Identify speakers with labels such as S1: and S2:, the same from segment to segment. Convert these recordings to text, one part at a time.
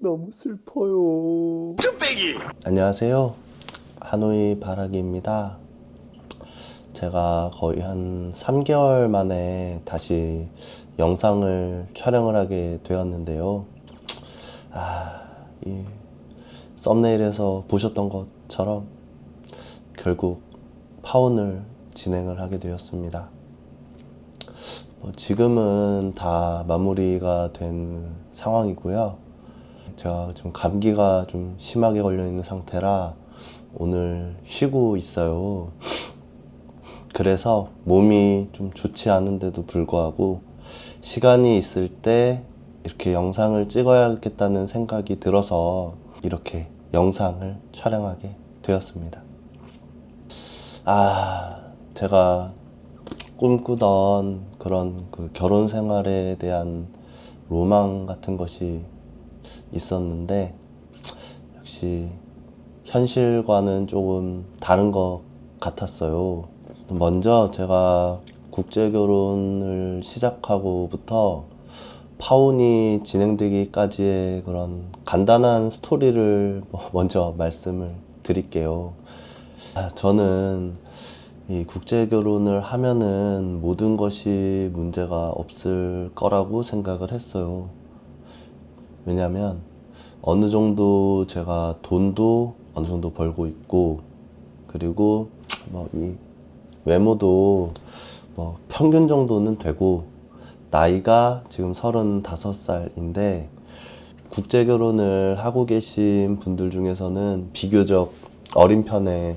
S1: 너무 슬퍼요. 쭈빼기! 안녕하세요. 하노이 바라기입니다. 제가 거의 한 3개월 만에 다시 영상을 촬영을 하게 되었는데요. 이 썸네일에서 보셨던 것처럼 결국 파혼을 진행을 하게 되었습니다. 지금은 다 마무리가 된 상황이고요. 제가 지금 감기가 좀 심하게 걸려 있는 상태라 오늘 쉬고 있어요. 그래서 몸이 좀 좋지 않은데도 불구하고 시간이 있을 때 이렇게 영상을 찍어야겠다는 생각이 들어서 이렇게 영상을 촬영하게 되었습니다. 제가 꿈꾸던 그런 그 결혼 생활에 대한 로망 같은 것이 있었는데 역시 현실과는 조금 다른 것 같았어요. 먼저 제가 국제 결혼을 시작하고부터 파혼이 진행되기까지의 그런 간단한 스토리를 먼저 말씀을 드릴게요. 저는 이 국제 결혼을 하면은 모든 것이 문제가 없을 거라고 생각을 했어요. 왜냐면 어느 정도 제가 돈도 어느 정도 벌고 있고, 그리고 이 외모도 평균 정도는 되고, 나이가 지금 35살인데 국제 결혼을 하고 계신 분들 중에서는 비교적 어린 편에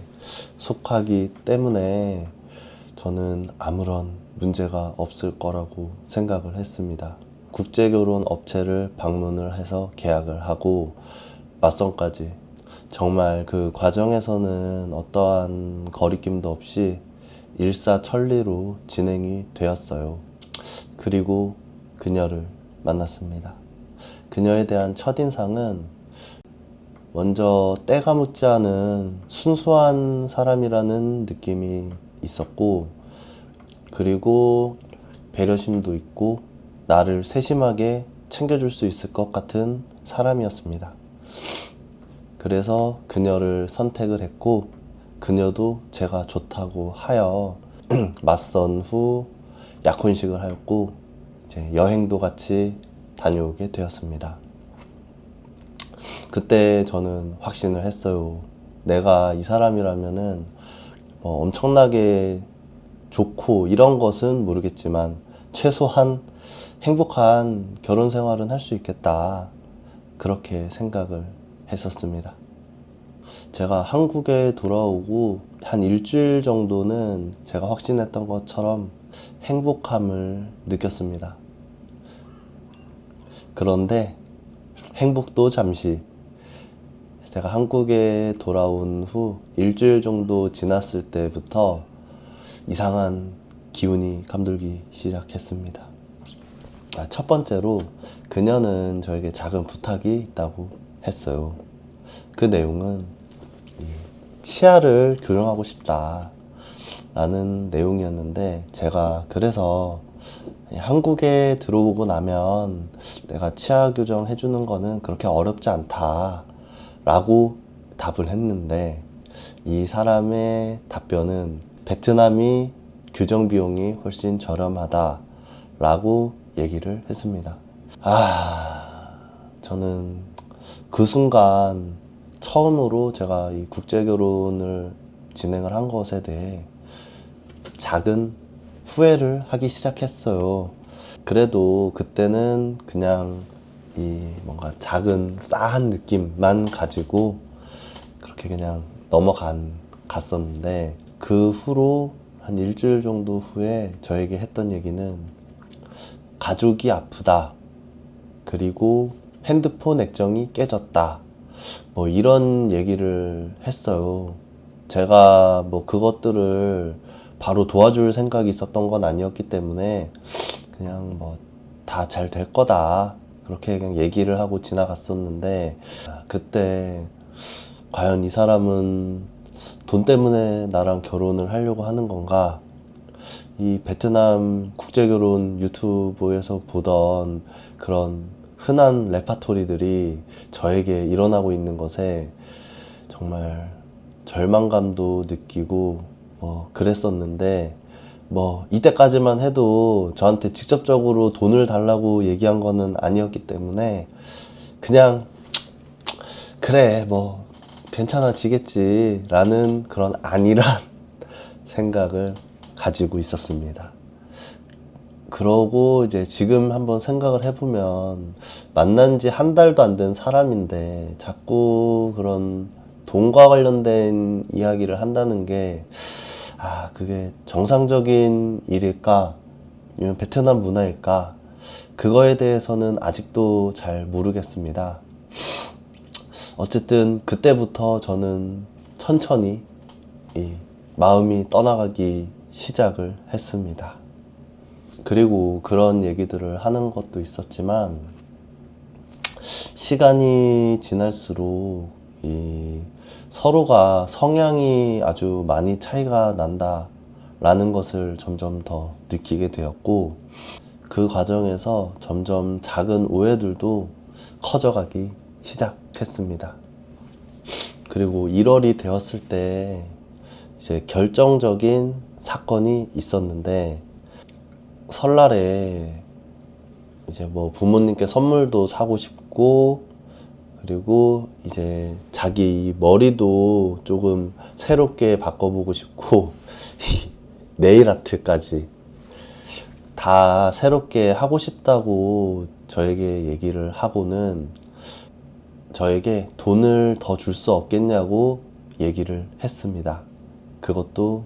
S1: 속하기 때문에 저는 아무런 문제가 없을 거라고 생각을 했습니다. 국제결혼 업체를 방문을 해서 계약을 하고 맞선까지 정말 그 과정에서는 어떠한 거리낌도 없이 일사천리로 진행이 되었어요. 그리고 그녀를 만났습니다. 그녀에 대한 첫인상은 먼저 때가 묻지 않은 순수한 사람이라는 느낌이 있었고, 그리고 배려심도 있고 나를 세심하게 챙겨줄 수 있을 것 같은 사람이었습니다. 그래서 그녀를 선택을 했고, 그녀도 제가 좋다고 하여 맞선 후 약혼식을 하였고 이제 여행도 같이 다녀오게 되었습니다. 그때 저는 확신을 했어요. 내가 이 사람이라면은 엄청나게 좋고 이런 것은 모르겠지만 최소한 행복한 결혼 생활은 할 수 있겠다, 그렇게 생각을 했었습니다. 제가 한국에 돌아오고 한 일주일 정도는 제가 확신했던 것처럼 행복함을 느꼈습니다. 그런데 행복도 잠시, 제가 한국에 돌아온 후 일주일 정도 지났을 때부터 이상한 기운이 감돌기 시작했습니다. 첫 번째로 그녀는 저에게 작은 부탁이 있다고 했어요. 그 내용은 치아를 교정하고 싶다 라는 내용이었는데, 제가 그래서 한국에 들어오고 나면 내가 치아 교정 해주는 거는 그렇게 어렵지 않다 라고 답을 했는데, 이 사람의 답변은 베트남이 교정 비용이 훨씬 저렴하다 라고 얘기를 했습니다. 저는 그 순간 처음으로 제가 이 국제 결혼을 진행을 한 것에 대해 작은 후회를 하기 시작했어요. 그래도 그때는 그냥 이 뭔가 작은 싸한 느낌만 가지고 그렇게 그냥 갔었는데, 그 후로 한 일주일 정도 후에 저에게 했던 얘기는 가족이 아프다, 그리고 핸드폰 액정이 깨졌다, 이런 얘기를 했어요. 제가 그것들을 바로 도와줄 생각이 있었던 건 아니었기 때문에 그냥 다 잘 될 거다, 그렇게 그냥 얘기를 하고 지나갔었는데, 그때 과연 이 사람은 돈 때문에 나랑 결혼을 하려고 하는 건가? 이 베트남 국제결혼 유튜브에서 보던 그런 흔한 레파토리들이 저에게 일어나고 있는 것에 정말 절망감도 느끼고 그랬었는데, 이때까지만 해도 저한테 직접적으로 돈을 달라고 얘기한 거는 아니었기 때문에 그냥 그래 괜찮아지겠지 라는 그런 안일한 생각을 가지고 있었습니다. 그러고 이제 지금 한번 생각을 해보면 만난 지 한 달도 안 된 사람인데 자꾸 그런 돈과 관련된 이야기를 한다는 게 그게 정상적인 일일까? 아니면 베트남 문화일까? 그거에 대해서는 아직도 잘 모르겠습니다. 어쨌든 그때부터 저는 천천히 이 마음이 떠나가기 시작을 했습니다. 그리고 그런 얘기들을 하는 것도 있었지만 시간이 지날수록 서로가 성향이 아주 많이 차이가 난다라는 것을 점점 더 느끼게 되었고, 그 과정에서 점점 작은 오해들도 커져가기 시작했습니다. 그리고 1월이 되었을 때 이제 결정적인 사건이 있었는데, 설날에 이제 부모님께 선물도 사고 싶고, 그리고 이제 자기 머리도 조금 새롭게 바꿔보고 싶고 네일 아트까지 다 새롭게 하고 싶다고 저에게 얘기를 하고는 저에게 돈을 더 줄 수 없겠냐고 얘기를 했습니다. 그것도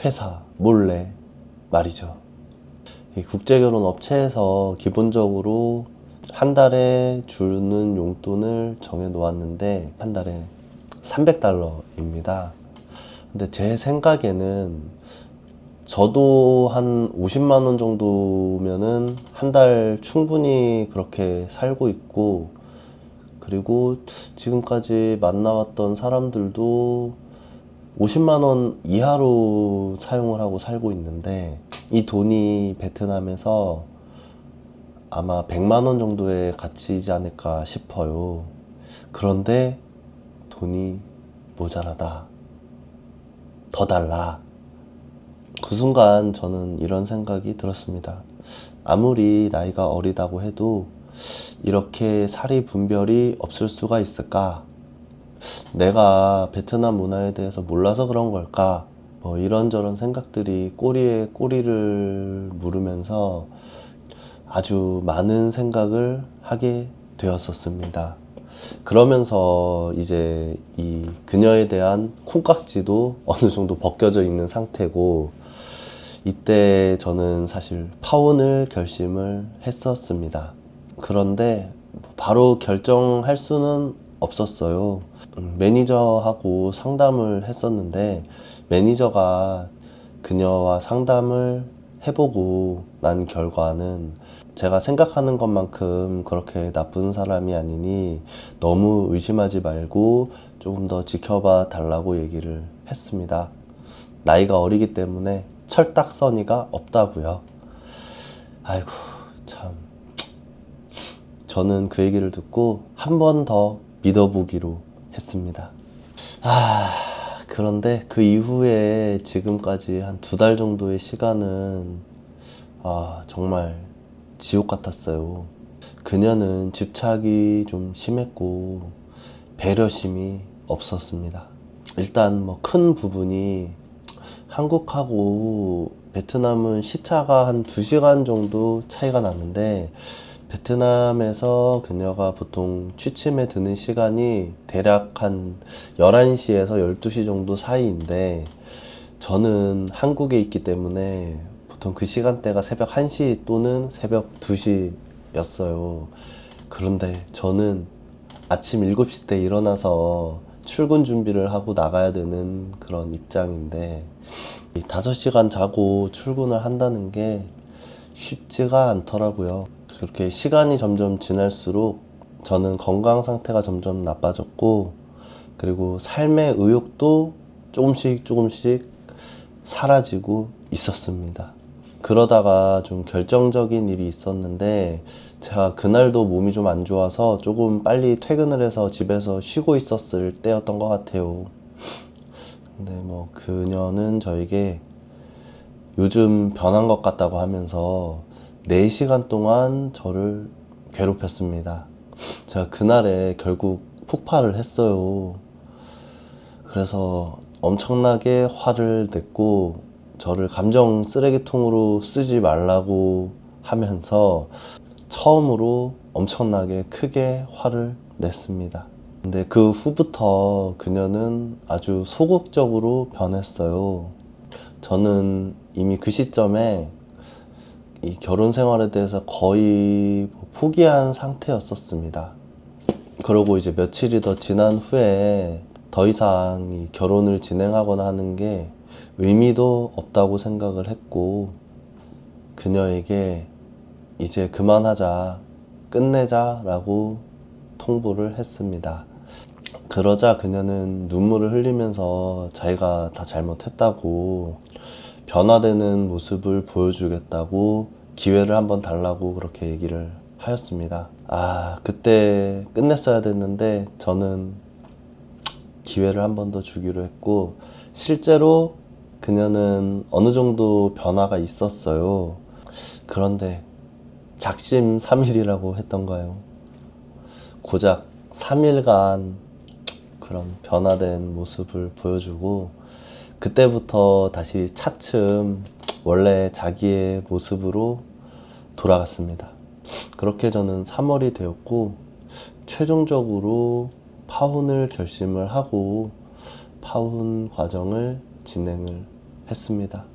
S1: 회사 몰래 말이죠. 이 국제결혼 업체에서 기본적으로 한 달에 주는 용돈을 정해 놓았는데 한 달에 $300입니다. 근데 제 생각에는 저도 한 50만 원 정도면은 한 달 충분히 그렇게 살고 있고, 그리고 지금까지 만나왔던 사람들도 50만 원 이하로 사용을 하고 살고 있는데, 이 돈이 베트남에서 아마 100만 원 정도의 가치이지 않을까 싶어요. 그런데 돈이 모자라다. 더 달라. 그 순간 저는 이런 생각이 들었습니다. 아무리 나이가 어리다고 해도 이렇게 사리 분별이 없을 수가 있을까? 내가 베트남 문화에 대해서 몰라서 그런 걸까? 이런저런 생각들이 꼬리에 꼬리를 물으면서 아주 많은 생각을 하게 되었었습니다. 그러면서 이제 이 그녀에 대한 콩깍지도 어느 정도 벗겨져 있는 상태고, 이때 저는 사실 파혼을 결심을 했었습니다. 그런데 바로 결정할 수는 없었어요. 매니저하고 상담을 했었는데 매니저가 그녀와 상담을 해보고 난 결과는 제가 생각하는 것만큼 그렇게 나쁜 사람이 아니니 너무 의심하지 말고 조금 더 지켜봐 달라고 얘기를 했습니다. 나이가 어리기 때문에 철딱서니가 없다고요. 아이고 참, 저는 그 얘기를 듣고 한 번 더 믿어보기로 했습니다. 그런데 그 이후에 지금까지 한 2달 정도의 시간은 정말 지옥 같았어요. 그녀는 집착이 좀 심했고 배려심이 없었습니다. 일단 큰 부분이 한국하고 베트남은 시차가 한 2시간 정도 차이가 나는데, 베트남에서 그녀가 보통 취침에 드는 시간이 대략 한 11시에서 12시 정도 사이인데, 저는 한국에 있기 때문에 보통 그 시간대가 새벽 1시 또는 새벽 2시였어요. 그런데 저는 아침 7시 때 일어나서 출근 준비를 하고 나가야 되는 그런 입장인데, 5시간 자고 출근을 한다는 게 쉽지가 않더라고요. 그렇게 시간이 점점 지날수록 저는 건강 상태가 점점 나빠졌고, 그리고 삶의 의욕도 조금씩 사라지고 있었습니다. 그러다가 좀 결정적인 일이 있었는데, 제가 그날도 몸이 좀 안 좋아서 조금 빨리 퇴근을 해서 집에서 쉬고 있었을 때였던 것 같아요. 근데 뭐 그녀는 저에게 요즘 변한 것 같다고 하면서 4시간 동안 저를 괴롭혔습니다. 제가 그날에 결국 폭발을 했어요. 그래서 엄청나게 화를 냈고 저를 감정 쓰레기통으로 쓰지 말라고 하면서 처음으로 엄청나게 크게 화를 냈습니다. 근데 그 후부터 그녀는 아주 소극적으로 변했어요. 저는 이미 그 시점에 이 결혼 생활에 대해서 거의 포기한 상태였었습니다. 그러고 이제 며칠이 더 지난 후에 더 이상 이 결혼을 진행하거나 하는 게 의미도 없다고 생각을 했고, 그녀에게 이제 그만하자, 끝내자 라고 통보를 했습니다. 그러자 그녀는 눈물을 흘리면서 자기가 다 잘못했다고, 변화되는 모습을 보여주겠다고, 기회를 한번 달라고 그렇게 얘기를 하였습니다. 그때 끝냈어야 됐는데 저는 기회를 한 번 더 주기로 했고, 실제로 그녀는 어느 정도 변화가 있었어요. 그런데 작심삼일이라고 했던가요? 고작 3일간 그런 변화된 모습을 보여주고, 그때부터 다시 차츰 원래 자기의 모습으로 돌아갔습니다. 그렇게 저는 3월이 되었고, 최종적으로 파혼을 결심을 하고 파혼 과정을 진행을 했습니다.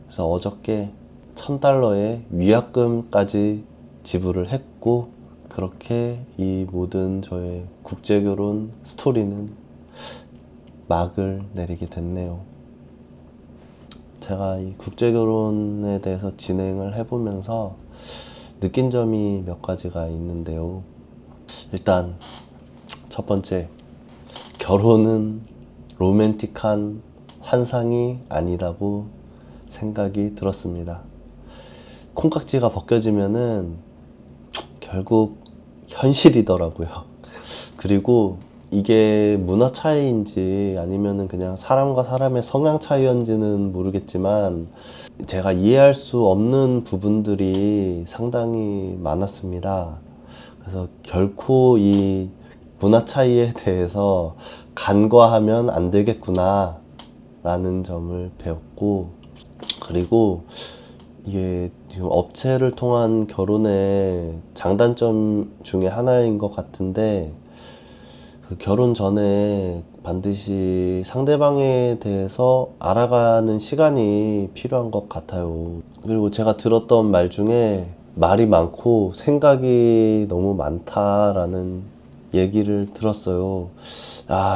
S1: 그래서 어저께 $1,000의 위약금까지 지불을 했고, 그렇게 이 모든 저의 국제결혼 스토리는 막을 내리게 됐네요. 제가 이 국제결혼에 대해서 진행을 해보면서 느낀 점이 몇 가지가 있는데요. 일단 첫 번째, 결혼은 로맨틱한 환상이 아니다고 생각이 들었습니다. 콩깍지가 벗겨지면은 결국 현실이더라고요. 그리고 이게 문화 차이인지 아니면은 그냥 사람과 사람의 성향 차이인지는 모르겠지만, 제가 이해할 수 없는 부분들이 상당히 많았습니다. 그래서 결코 이 문화 차이에 대해서 간과하면 안 되겠구나 라는 점을 배웠고, 그리고 이게 지금 업체를 통한 결혼의 장단점 중에 하나인 것 같은데, 그 결혼 전에 반드시 상대방에 대해서 알아가는 시간이 필요한 것 같아요. 그리고 제가 들었던 말 중에 말이 많고 생각이 너무 많다라는 얘기를 들었어요.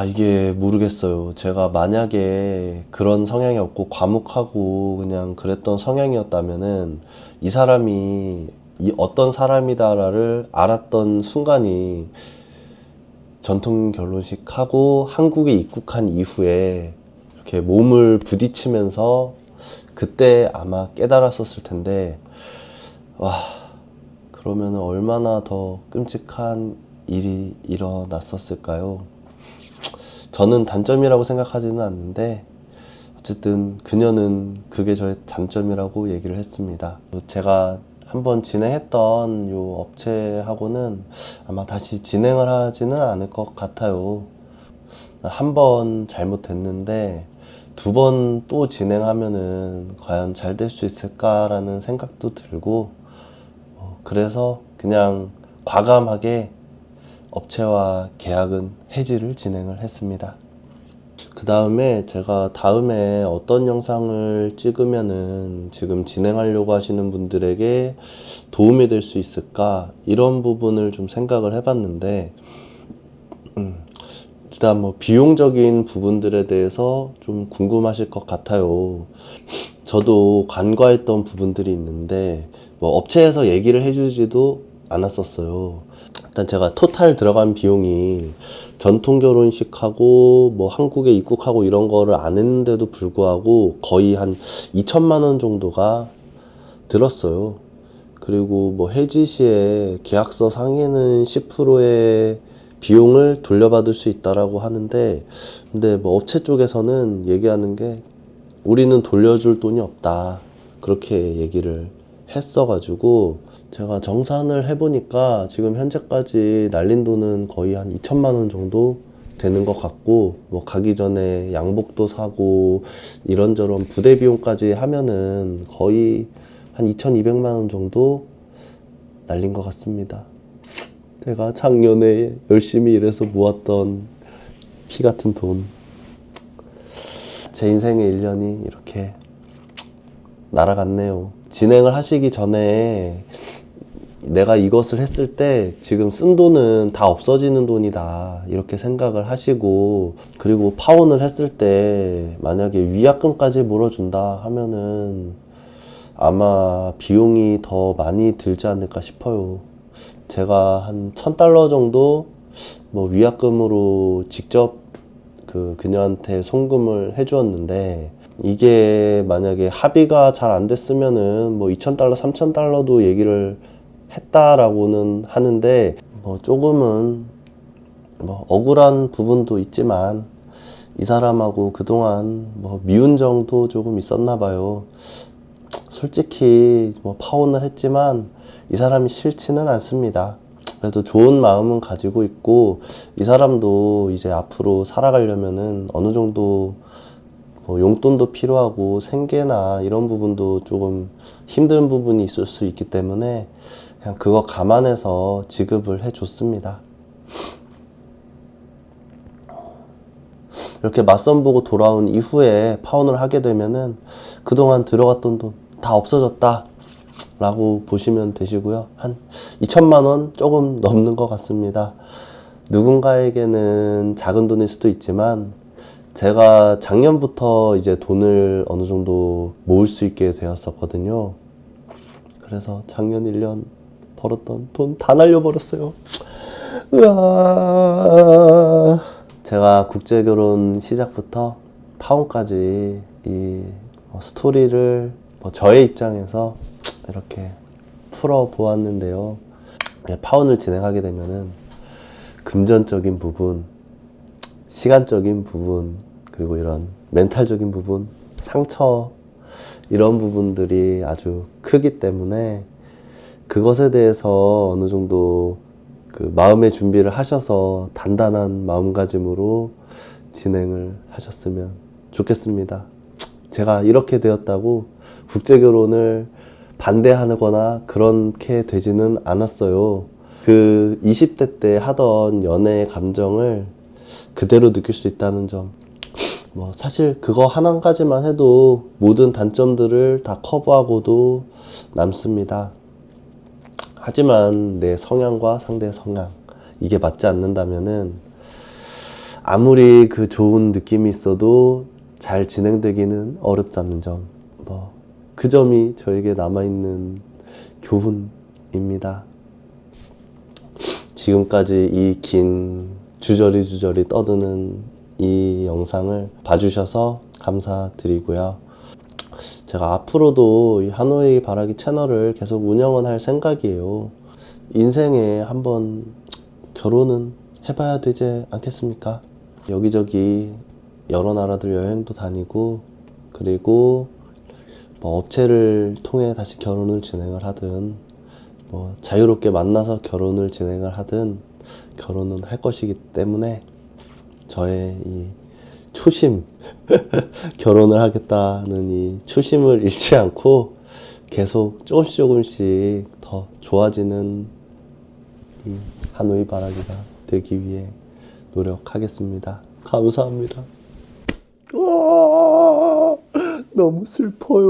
S1: 이게 모르겠어요. 제가 만약에 그런 성향이 없고 과묵하고 그냥 그랬던 성향이었다면은 이 사람이 어떤 사람이다를 알았던 순간이 전통 결혼식 하고 한국에 입국한 이후에 이렇게 몸을 부딪히면서 그때 아마 깨달았었을 텐데, 그러면 얼마나 더 끔찍한 일이 일어났었을까요? 저는 단점이라고 생각하지는 않는데, 어쨌든 그녀는 그게 저의 단점이라고 얘기를 했습니다. 제가 한번 진행했던 요 업체하고는 아마 다시 진행을 하지는 않을 것 같아요. 한 번 잘못됐는데 2번 또 진행하면은 과연 잘 될 수 있을까라는 생각도 들고, 그래서 그냥 과감하게 업체와 계약은 해지를 진행을 했습니다. 그 다음에 제가 다음에 어떤 영상을 찍으면은 지금 진행하려고 하시는 분들에게 도움이 될 수 있을까, 이런 부분을 좀 생각을 해봤는데, 일단 뭐 비용적인 부분들에 대해서 좀 궁금하실 것 같아요. 저도 간과했던 부분들이 있는데 뭐 업체에서 얘기를 해주지도 않았었어요. 일단 제가 토탈 들어간 비용이 전통 결혼식하고 뭐 한국에 입국하고 이런 거를 안 했는데도 불구하고 거의 한 2천만 원 정도가 들었어요. 그리고 뭐 해지 시에 계약서 상에는 10%의 비용을 돌려받을 수 있다라고 하는데, 근데 뭐 업체 쪽에서는 얘기하는 게 우리는 돌려줄 돈이 없다, 그렇게 얘기를 했어가지고 제가 정산을 해보니까 지금 현재까지 날린 돈은 거의 한 2천만 원 정도 되는 것 같고, 뭐 가기 전에 양복도 사고 이런저런 부대 비용까지 하면은 거의 한 2,200만 원 정도 날린 것 같습니다. 제가 작년에 열심히 일해서 모았던 피 같은 돈, 제 인생의 1년이 이렇게 날아갔네요. 진행을 하시기 전에 내가 이것을 했을 때 지금 쓴 돈은 다 없어지는 돈이다, 이렇게 생각을 하시고, 그리고 파혼을 했을 때 만약에 위약금까지 물어준다 하면은 아마 비용이 더 많이 들지 않을까 싶어요. 제가 한 $1,000 정도 뭐 위약금으로 직접 그녀한테 송금을 해주었는데, 이게 만약에 합의가 잘 안 됐으면은 뭐 $2,000, $3,000도 얘기를 했다라고는 하는데, 뭐 조금은 뭐 억울한 부분도 있지만 이 사람하고 그동안 뭐 미운 정도 조금 있었나 봐요. 솔직히 뭐 파혼을 했지만 이 사람이 싫지는 않습니다. 그래도 좋은 마음은 가지고 있고, 이 사람도 이제 앞으로 살아가려면은 어느 정도 뭐 용돈도 필요하고 생계나 이런 부분도 조금 힘든 부분이 있을 수 있기 때문에 그냥 그거 감안해서 지급을 해줬습니다. 이렇게 맞선 보고 돌아온 이후에 파혼을 하게 되면은 그동안 들어갔던 돈 다 없어졌다 라고 보시면 되시고요. 한 2천만 원 조금 넘는 것 같습니다. 누군가에게는 작은 돈일 수도 있지만 제가 작년부터 이제 돈을 어느 정도 모을 수 있게 되었었거든요. 그래서 작년 1년 벌었던 돈 다 날려버렸어요. 으아. 제가 국제결혼 시작부터 파혼까지 이 스토리를 저의 입장에서 이렇게 풀어보았는데요. 파혼을 진행하게 되면은 금전적인 부분, 시간적인 부분, 그리고 이런 멘탈적인 부분, 상처, 이런 부분들이 아주 크기 때문에 그것에 대해서 어느 정도 마음의 준비를 하셔서 단단한 마음가짐으로 진행을 하셨으면 좋겠습니다. 제가 이렇게 되었다고 국제결혼을 반대하거나 그렇게 되지는 않았어요. 20대 때 하던 연애의 감정을 그대로 느낄 수 있다는 점, 뭐 사실 그거 한 가지만 해도 모든 단점들을 다 커버하고도 남습니다. 하지만 내 성향과 상대의 성향, 이게 맞지 않는다면은 아무리 좋은 느낌이 있어도 잘 진행되기는 어렵지 않는 점, 그 점이 저에게 남아있는 교훈입니다. 지금까지 이 긴 주저리 떠드는 이 영상을 봐주셔서 감사드리고요. 제가 앞으로도 이 하노이 바라기 채널을 계속 운영은 할 생각이에요. 인생에 한번 결혼은 해봐야 되지 않겠습니까? 여기저기 여러 나라들 여행도 다니고, 그리고 뭐 업체를 통해 다시 결혼을 진행을 하든, 뭐 자유롭게 만나서 결혼을 진행을 하든 결혼은 할 것이기 때문에 저의 이 초심, 결혼을 하겠다는 이 초심을 잃지 않고 계속 조금씩 더 좋아지는 이 하노이 바라기가 되기 위해 노력하겠습니다. 감사합니다. 너무 슬퍼요.